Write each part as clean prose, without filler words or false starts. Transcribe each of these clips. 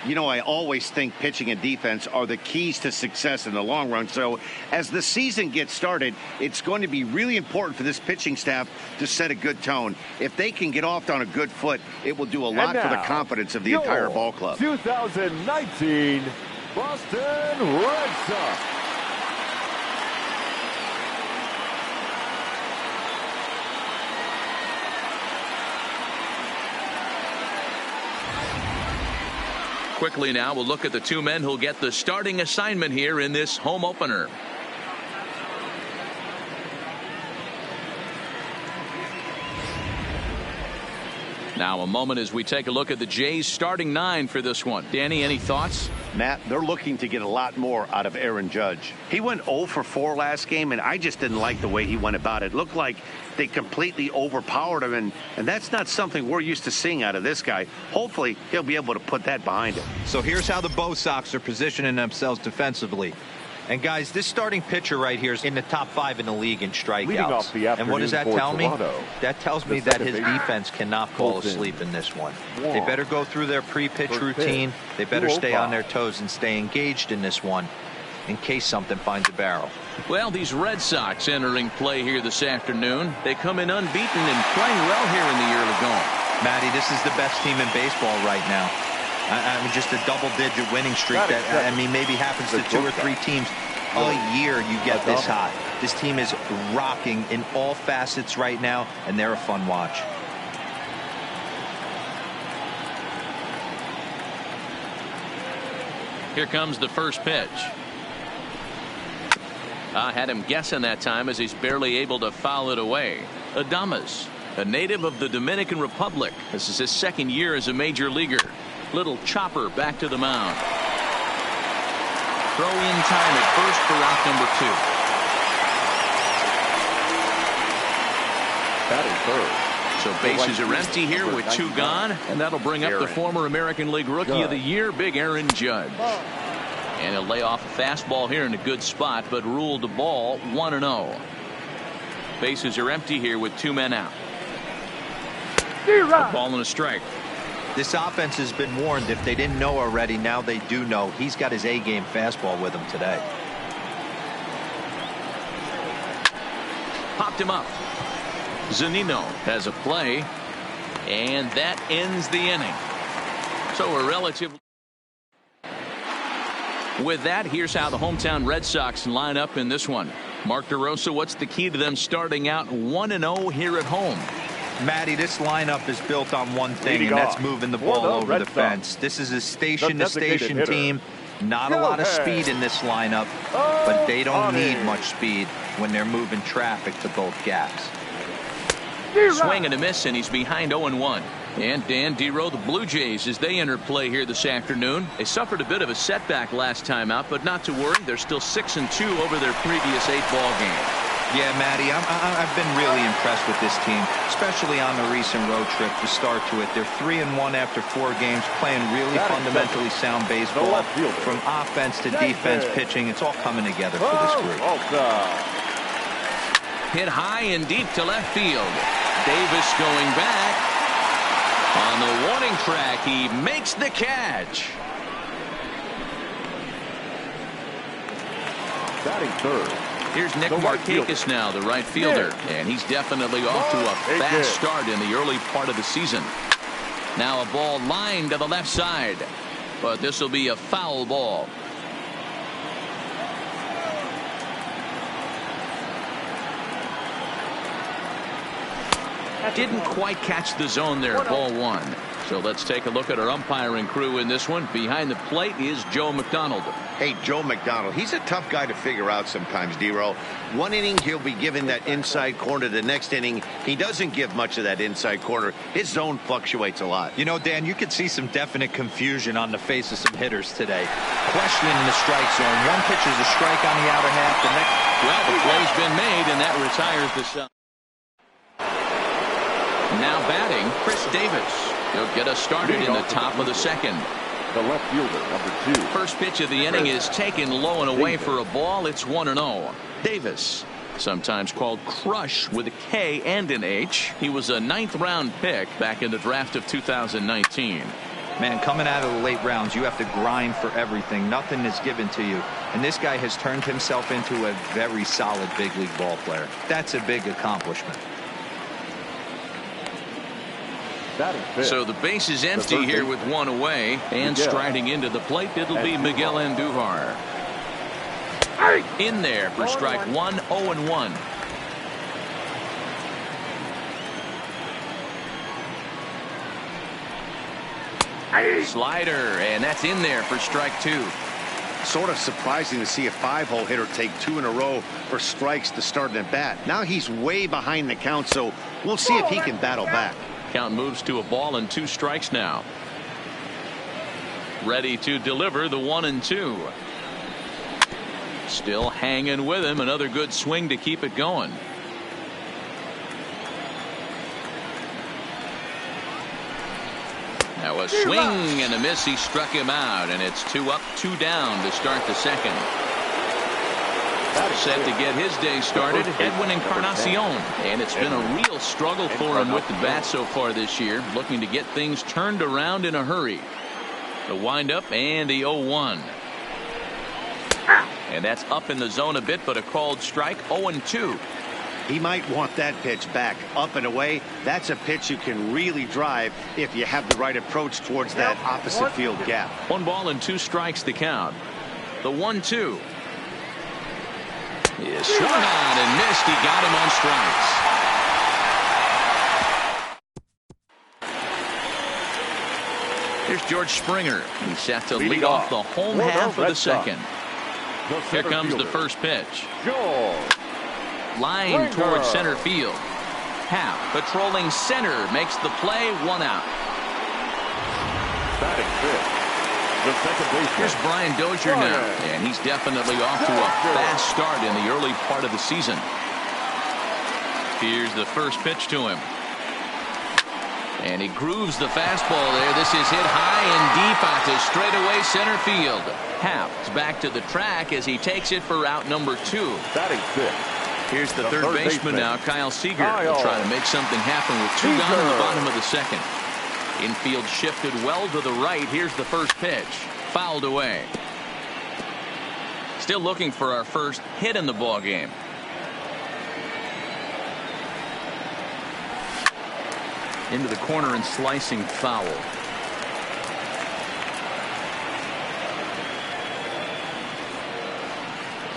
You know, I always think pitching and defense are the keys to success in the long run. So as the season gets started, it's going to be really important for this pitching staff to set a good tone. If they can get off on a good foot, it will do a lot for the confidence of the entire ball club. 2019 Boston Red Sox. Quickly now, we'll look at the two men who'll get the starting assignment here in this home opener. Now a moment as we take a look at the Jays starting nine for this one. Danny, any thoughts? Matt, they're looking to get a lot more out of Aaron Judge. He went 0 for 4 last game, and I just didn't like the way he went about it. Looked like they completely overpowered him, and that's not something we're used to seeing out of this guy. Hopefully, he'll be able to put that behind him. So here's how the Bo Sox are positioning themselves defensively. And guys, this starting pitcher right here is in the top 5 in the league in strikeouts. And what does that tell me? That tells me that his defense cannot fall asleep in this one. They better go through their pre-pitch routine. They better stay on their toes and stay engaged in this one in case something finds a barrel. Well, these Red Sox entering play here this afternoon. They come in unbeaten and playing well here in the early going. Matty, this is the best team in baseball right now. I mean, just a double-digit winning streak that, I mean, maybe happens to 2 or 3 teams a year you get this hot. This team is rocking in all facets right now, and they're a fun watch. Here comes the first pitch. Had him guessing that time as he's barely able to foul it away. Adames, a native of the Dominican Republic. This is his second year as a major leaguer. Little chopper back to the mound. Throw in time at first for out number 2. So bases are empty here with 2 gone, and that'll bring up the former American League Rookie of the Year, Big Aaron Judge. And he'll lay off a fastball here in a good spot, but ruled the ball 1-0. Bases are empty here with 2 men out. A ball and a strike. This offense has been warned. If they didn't know already, now they do know. He's got his A-game fastball with him today. Popped him up. Zunino has a play, and that ends the inning. So a relatively. With that, here's how the hometown Red Sox line up in this one. Mark DeRosa, what's the key to them starting out 1-0 here at home? Matty, this lineup is built on one thing, and that's moving the ball over the fence. This is a station-to-station team. Not a lot of speed in this lineup, but they don't need much speed when they're moving traffic to both gaps. Swing and a miss, and he's behind 0-1. And Dan Dero, the Blue Jays, as they enter play here this afternoon. They suffered a bit of a setback last time out, but not to worry. They're still 6-2 over their previous 8 ball games. Yeah, Matty, I've been really impressed with this team, especially on the recent road trip to start to it. They're 3-1 after 4 games, playing really fundamentally sound baseball. From offense to defense, pitching, it's all coming together for this group. Hit high and deep to left field. Davis going back. On the warning track, he makes the catch. Batting third. Here's Nick Markakis now, the right fielder, and he's definitely off to a fast start in the early part of the season. Now a ball lined to the left side, but this will be a foul ball. Didn't quite catch the zone there, ball 1. So let's take a look at our umpiring crew in this one. Behind the plate is Joe McDonald. Hey, Joe McDonald, he's a tough guy to figure out sometimes, Dero. One inning, he'll be given that inside corner. The next inning, he doesn't give much of that inside corner. His zone fluctuates a lot. You know, Dan, you could see some definite confusion on the face of some hitters today. Questioning the strike zone. One pitch is a strike on the outer half. The next. Well, the play's been made, and that retires the side. Now batting, Chris Davis. He'll get us started in the top of the second. The left fielder, number 2. First pitch of the inning is taken low and away for a ball. It's 1-0. Davis, sometimes called Crush with a K and an H. He was a 9th round pick back in the draft of 2019. Man, coming out of the late rounds, you have to grind for everything. Nothing is given to you. And this guy has turned himself into a very solid big league ball player. That's a big accomplishment. So the base is empty here with one away. And striding into the plate, it'll be Miguel Andujar. In there for strike one, 0-1. Slider, and that's in there for strike two. Sort of surprising to see a 5-hole hitter take 2 in a row for strikes to start an at bat. Now he's way behind the count, so we'll see if he can battle back. Count moves to a ball and 2 strikes now. Ready to deliver the 1-2. Still hanging with him. Another good swing to keep it going. Now a swing and a miss. He struck him out, and it's 2 up, 2 down to start the second. Set to get his day started, Edwin Encarnacion, and it's been a real struggle for him with the bat so far this year, looking to get things turned around in a hurry. The windup and the 0-1. And that's up in the zone a bit, but a called strike. 0-2. He might want that pitch back up and away. That's a pitch you can really drive if you have the right approach towards that opposite field gap. 1 ball and 2 strikes to count. The 1-2 is swung on and missed. He got him on strikes. Here's George Springer. He's set to lead off the home half of the second. Here comes the first pitch. Line towards center field. Happ patrolling center makes the play. 1 out. Batting fifth, the second baseman. Here's Brian Dozier now, and he's definitely off to a fast start in the early part of the season. Here's the first pitch to him. And he grooves the fastball there. This is hit high and deep out to straightaway center field. Happ is back to the track as he takes it for out number 2. Batting fifth. Here's the third baseman now, Kyle Seager. He'll try to make something happen with 2 gone in the bottom of the second. Infield shifted well to the right. Here's the first pitch. Fouled away. Still looking for our first hit in the ball game. Into the corner and slicing foul.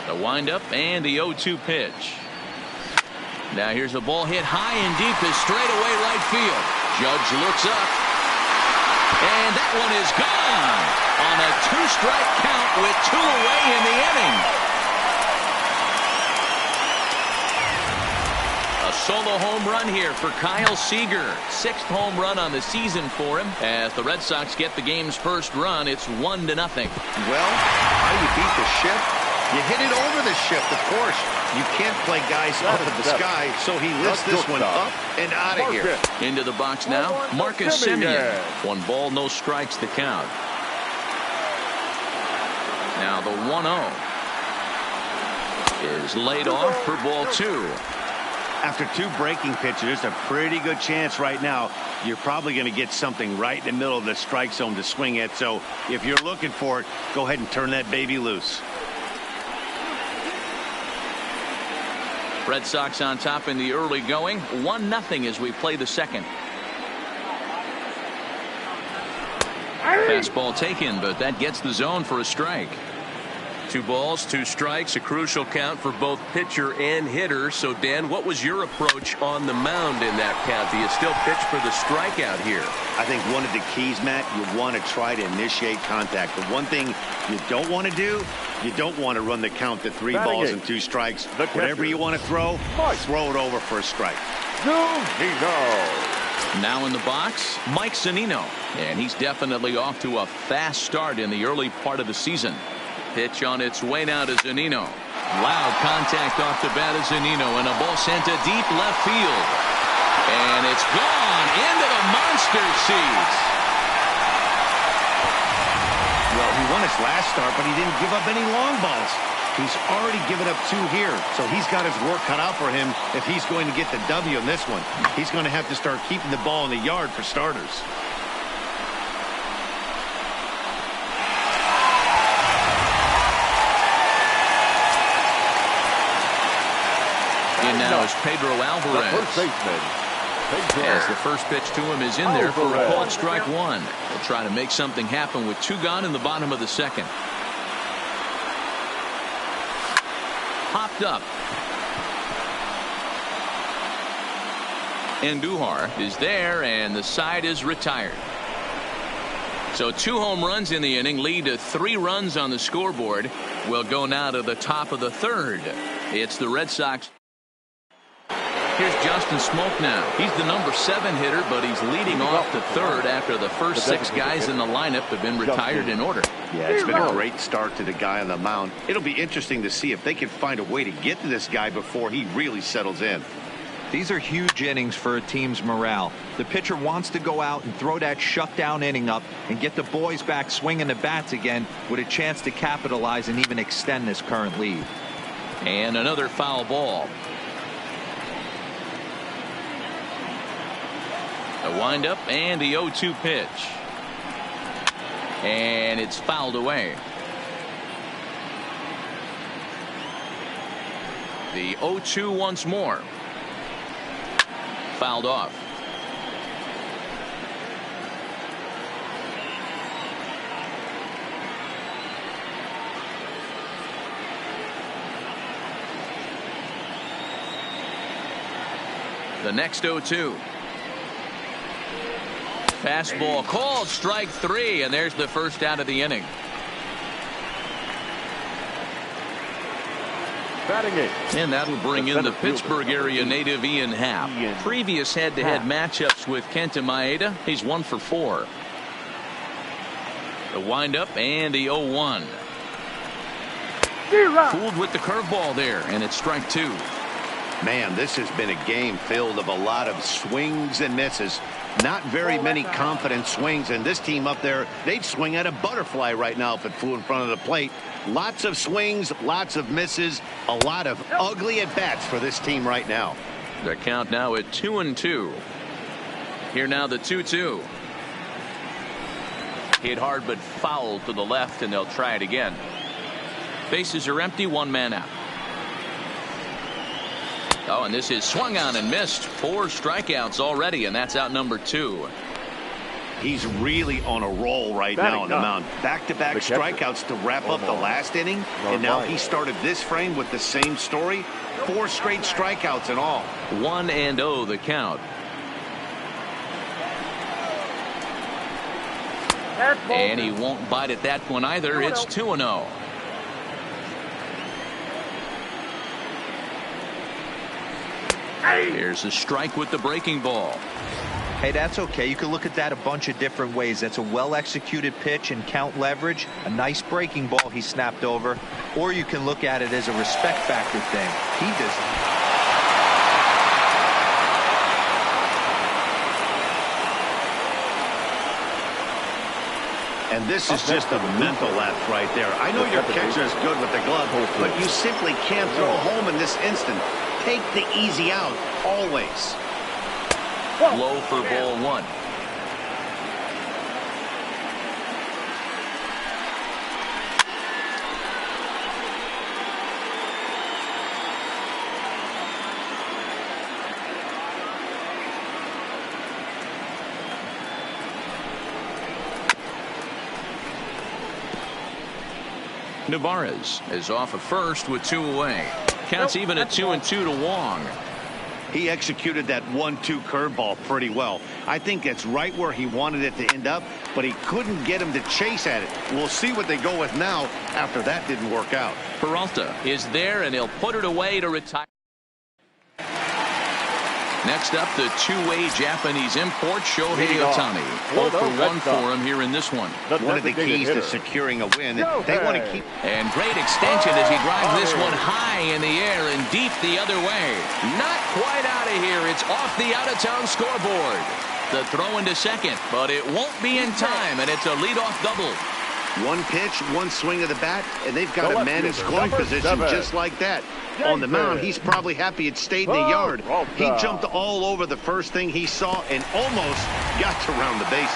The windup and the 0-2 pitch. Now here's a ball hit high and deep to straightaway right field. Judge looks up. And that one is gone on a 2-strike count with 2 away in the inning. A solo home run here for Kyle Seager. 6th home run on the season for him. As the Red Sox get the game's first run, it's 1-0. Well, how do you beat the shift? You hit it over the shift, of course. You can't play guys up in the sky, so he lifts this one up and out of here. Into the box now, Marcus Semien. 1 ball, no strikes to count. Now the 1-0 is laid off for ball 2. After 2 breaking pitches, there's a pretty good chance right now you're probably going to get something right in the middle of the strike zone to swing at. So if you're looking for it, go ahead and turn that baby loose. Red Sox on top in the early going. 1-0 as we play the second. Fastball taken, but that gets the zone for a strike. 2 balls, 2 strikes, a crucial count for both pitcher and hitter. So, Dan, what was your approach on the mound in that count? Do you still pitch for the strikeout here? I think one of the keys, Matt, you want to try to initiate contact. The one thing you don't want to do, you don't want to run the count to 3 balls and 2 strikes. Whatever you want to throw it over for a strike. Now in the box, Mike Zunino. And he's definitely off to a fast start in the early part of the season. Pitch on its way now to Zunino. Loud contact off the bat of Zunino, and a ball sent to deep left field. And it's gone into the monster seats. Well, he won his last start, but he didn't give up any long balls. He's already given up 2 here, so he's got his work cut out for him if he's going to get the W in this one. He's going to have to start keeping the ball in the yard for starters. now is Pedro Alvarez. The first baseman, As the first pitch to him is in there for a called strike one. He'll try to make something happen with 2 gone in the bottom of the second. Popped up. Andujar is there, and the side is retired. So 2 home runs in the inning lead to 3 runs on the scoreboard. We'll go now to the top of the third. It's the Red Sox. Here's Justin Smoke now. He's the number 7 hitter, but he's leading off the third after the first 6 guys in the lineup have been retired in order. Yeah, it's been a great start to the guy on the mound. It'll be interesting to see if they can find a way to get to this guy before he really settles in. These are huge innings for a team's morale. The pitcher wants to go out and throw that shutdown inning up and get the boys back swinging the bats again with a chance to capitalize and even extend this current lead. And another foul ball. A windup and the 0-2 pitch. And it's fouled away. The 0-2 once more. Fouled off. The next 0-2. Fastball called strike 3, and there's the first out of the inning. batting 8th. And that'll bring in the Pittsburgh area native Ian Happ. Previous head-to-head matchups with Kenta Maeda, he's 1 for 4. The windup and the 0-1. Fooled with the curveball there, and it's strike 2. Man, this has been a game filled of a lot of swings and misses. Not very many confident swings, and this team up there, they'd swing at a butterfly right now if it flew in front of the plate. Lots of swings, lots of misses, a lot of ugly at-bats for this team right now. The count now at 2-2. Here now the 2-2. Hit hard but foul to the left, and they'll try it again. Bases are empty, 1 man out. Oh, and this is swung on and missed. 4 strikeouts already, and that's out number 2. He's really on a roll right now on the mound. Back-to-back strikeouts to wrap up the last inning, and now he started this frame with the same story. 4 straight strikeouts in all. 1-0 the count. And he won't bite at that one either. It's 2-0. Here's a strike with the breaking ball. Hey, that's okay. You can look at that a bunch of different ways. That's a well-executed pitch and count leverage, a nice breaking ball he snapped over, or you can look at it as a respect factor thing. He doesn't. And this is just a mental lapse right there. I know your catcher is good with the glove, but you simply can't throw home in this instant. Take the easy out, always. Low for ball 1. Navarez is off at first with 2 away. Counts even at 2-2 to Wong. He executed that 1-2 curveball pretty well. I think that's right where he wanted it to end up, but he couldn't get him to chase at it. We'll see what they go with now after that didn't work out. Peralta is there, and he'll put it away to retire. Next up, the 2-way Japanese import, Shohei Ohtani. 0 for 1 for him here in this one. One of the keys to securing a win, they want to keep. And great extension as he drives this one high in the air and deep the other way. Not quite out of here. It's off the out-of-town scoreboard. The throw into second, but it won't be in time, and it's a leadoff double. 1 pitch, 1 swing of the bat, and they've got a man in scoring position just like that. On the mound, he's probably happy it stayed in the yard. He jumped all over the first thing he saw and almost got to round the bases.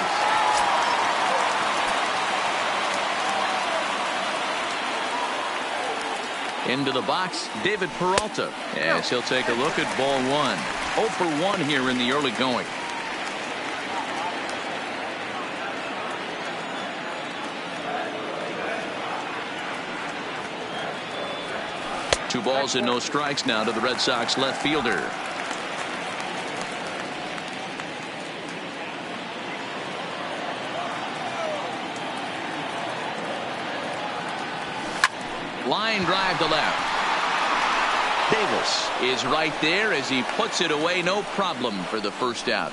Into the box, David Peralta, as he'll take a look at ball one. 0 for 1 here in the early going. Two balls and no strikes now to the Red Sox left fielder. Line drive to left. Davis is right there as he puts it away, no problem for the first out.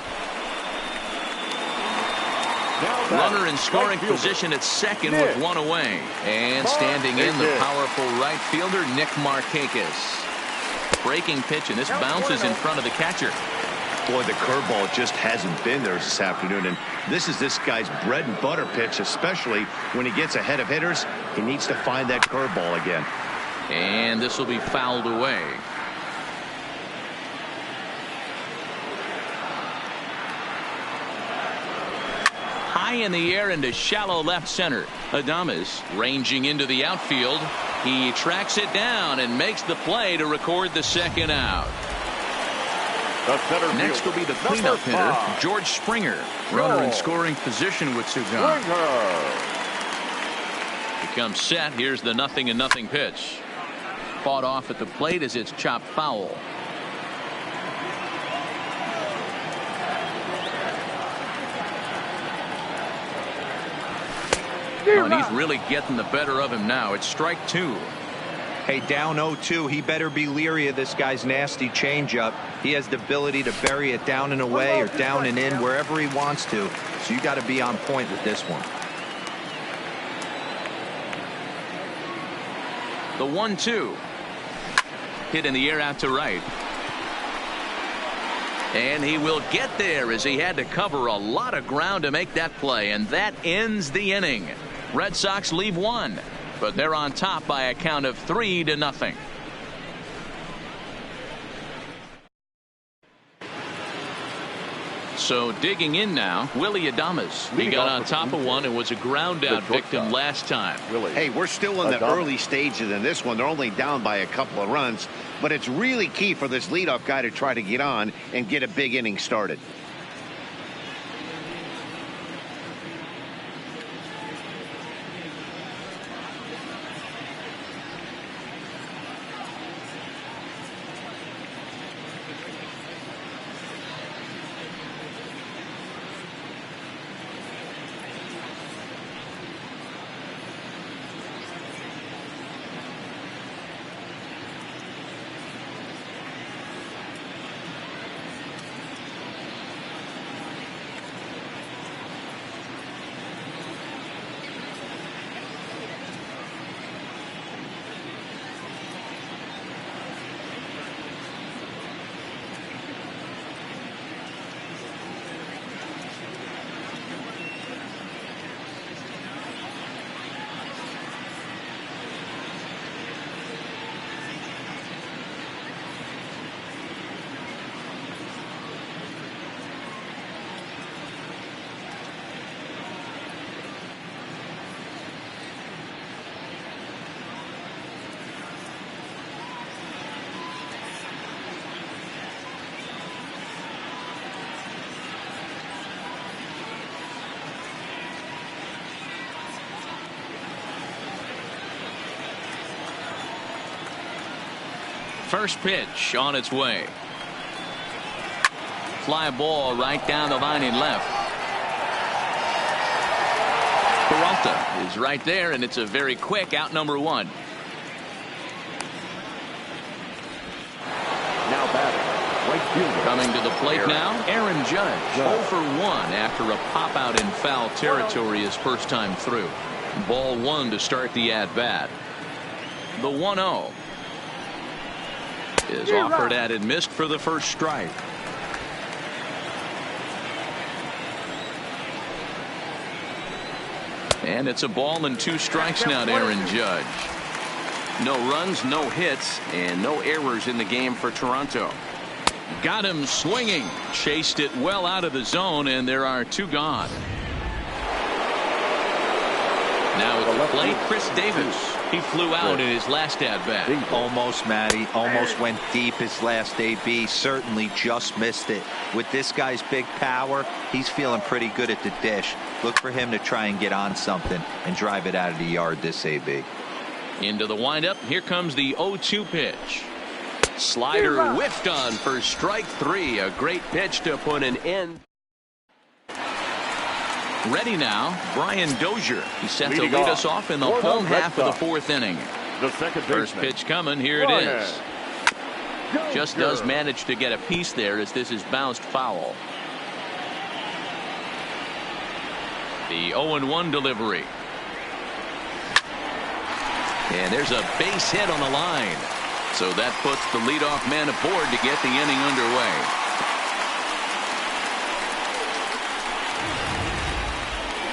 Runner in scoring position at second with one away. And standing in, the powerful right fielder, Nick Markakis. Breaking pitch, and this bounces in front of the catcher. Boy, the curveball just hasn't been there this afternoon, and this is this guy's bread and butter pitch, especially when he gets ahead of hitters. He needs to find that curveball again. And this will be fouled away. High in the air into shallow left center. Adames ranging into the outfield. He tracks it down and makes the play to record the second out. Next will be the cleanup hitter, George Springer. Runner in scoring position with two gone. Becomes set. Here's the 0-0 pitch. Fought off at the plate as it's chopped foul. Oh, and he's really getting the better of him now. It's strike two. Hey, down 0-2, he better be leery of this guy's nasty changeup. He has the ability to bury it down and away or down and in wherever he wants to. So you got to be on point with this one. The 1-2. Hit in the air out to right. And he will get there as he had to cover a lot of ground to make that play. And that ends the inning. Red Sox leave one, but they're on top by a count of 3-0. So digging in now, Willie Adames. He got on top of one and was a ground out victim last time. Hey, we're still in the early stages in this one. They're only down by a couple of runs, but it's really key for this leadoff guy to try to get on and get a big inning started. First pitch on its way. Fly ball right down the line in left. Peralta is right there, and it's a very quick out number one. Now batting, right fielder. Coming to the plate now, Aaron Judge. 0 for 1 after a pop out in foul territory his first time through. Ball one to start the at bat. The 1-0 is offered at and missed for the first strike. And it's a ball and 2 strikes now to Aaron Judge. No runs, no hits, and no errors in the game for Toronto. Got him swinging. Chased it well out of the zone, and there are 2 gone. Now at the plate, Chris Davis. He flew out in his last at-bat. Almost, Matty. Almost went deep his last AB. Certainly just missed it. With this guy's big power, he's feeling pretty good at the dish. Look for him to try and get on something and drive it out of the yard this AB. Into the windup. Here comes the 0-2 pitch. Slider whiffed on for strike 3. A great pitch to put an end. Ready now, Brian Dozier. He's set to lead us off in the home half of the 4th inning. First pitch coming. Here it is. Just does manage to get a piece there as this is bounced foul. The 0-1 delivery. And there's a base hit on the line. So that puts the leadoff man aboard to get the inning underway.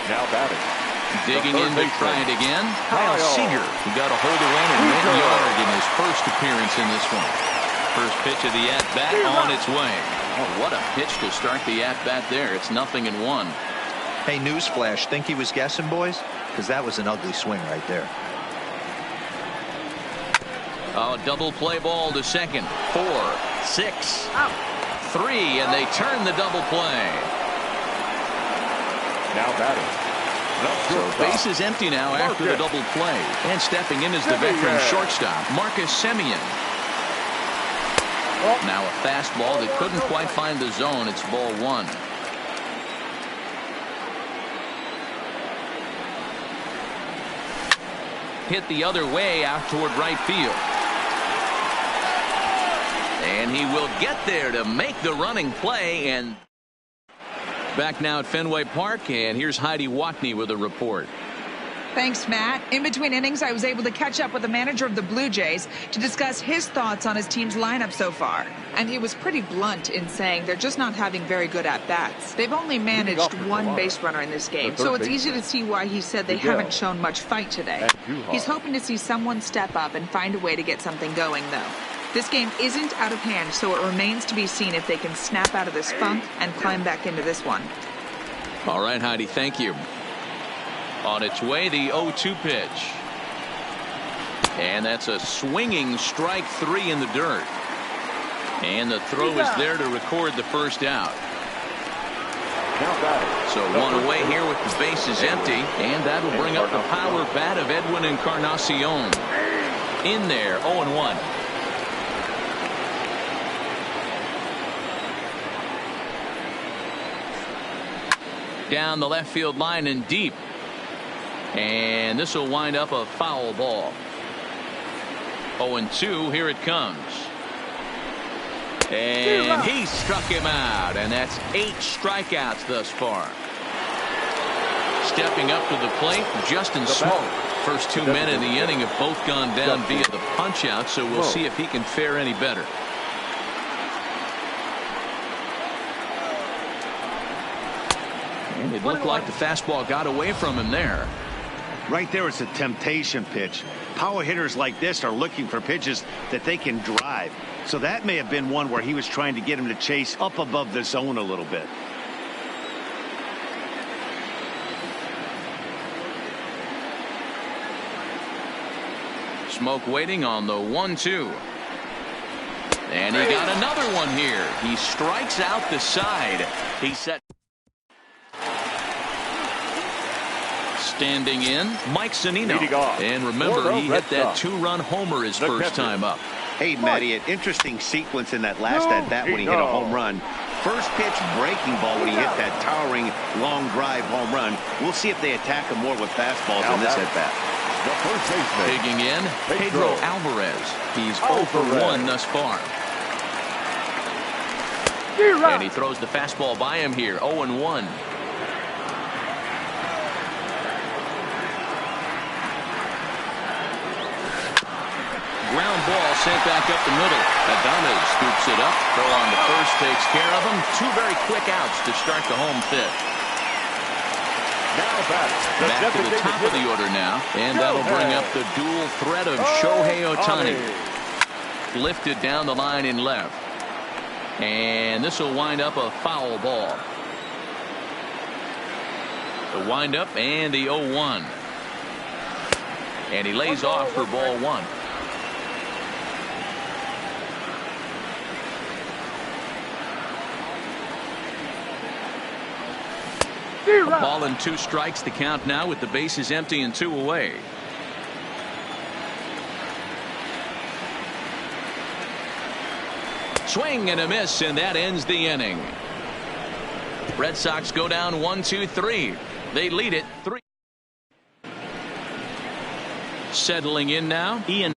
Now batting. Digging in to try it again. Kyle Seager, who got a hold of one and went yard in his first appearance in this one. First pitch of the at-bat on its way. Oh, what a pitch to start the at-bat there. It's 0-1. Hey, newsflash, think he was guessing, boys? Because that was an ugly swing right there. Oh, double play ball to second. 4, 6, 3, and they turn the double play. Now batting. So base is empty now after the double play. And stepping in is the veteran shortstop, Marcus Semien. Now a fastball that couldn't quite find the zone. It's ball 1. Hit the other way out toward right field. And he will get there to make the running play. And back now at Fenway Park, and here's Heidi Watney with a report. Thanks, Matt. In between innings, I was able to catch up with the manager of the Blue Jays to discuss his thoughts on his team's lineup so far. And he was pretty blunt in saying they're just not having very good at-bats. They've only managed one base runner in this game, so it's easy to see why he said they haven't shown much fight today. He's hoping to see someone step up and find a way to get something going, though. This game isn't out of hand, so it remains to be seen if they can snap out of this funk and climb back into this one. All right, Heidi, thank you. On its way, the 0-2 pitch. And that's a swinging strike 3 in the dirt. And the throw is there to record the first out. So one away here with the bases empty. And that'll bring up the power bat of Edwin Encarnacion. In there, 0-1. Down the left field line and deep. And this will wind up a foul ball. 0-2. Here it comes. And he struck him out. And that's 8 strikeouts thus far. Stepping up to the plate, Justin Smoke. First 2 men in the inning have both gone down via the punch out, so we'll see if he can fare any better. And it looked like the fastball got away from him there. Right there, it's a temptation pitch. Power hitters like this are looking for pitches that they can drive. So that may have been one where he was trying to get him to chase up above the zone a little bit. Smoke waiting on the 1-2. And he got another one here. He strikes out the side. He set. Standing in, Mike Zunino. And remember, he hit that 2-run homer his first time up. Hey, Matty, an interesting sequence in that last at-bat when he hit a home run. First pitch breaking ball when he hit that towering long drive home run. We'll see if they attack him more with fastballs on this at-bat. Digging in, Pedro Alvarez. He's 0 for 1 thus far. And he throws the fastball by him here, 0-1. Ground ball sent back up the middle. Adames scoops it up. Throw on the first takes care of him. 2 very quick outs to start the home fifth. Back to the top of the order now. And that'll bring up the dual threat of Shohei Ohtani. Lifted down the line in left. And this will wind up a foul ball. The windup and the 0-1. And he lays off for ball 1. A ball and 2 strikes, the count now with the bases empty and 2 away. Swing and a miss, and that ends the inning. Red Sox go down 1-2-3. They lead it 3. Settling in now, Ian.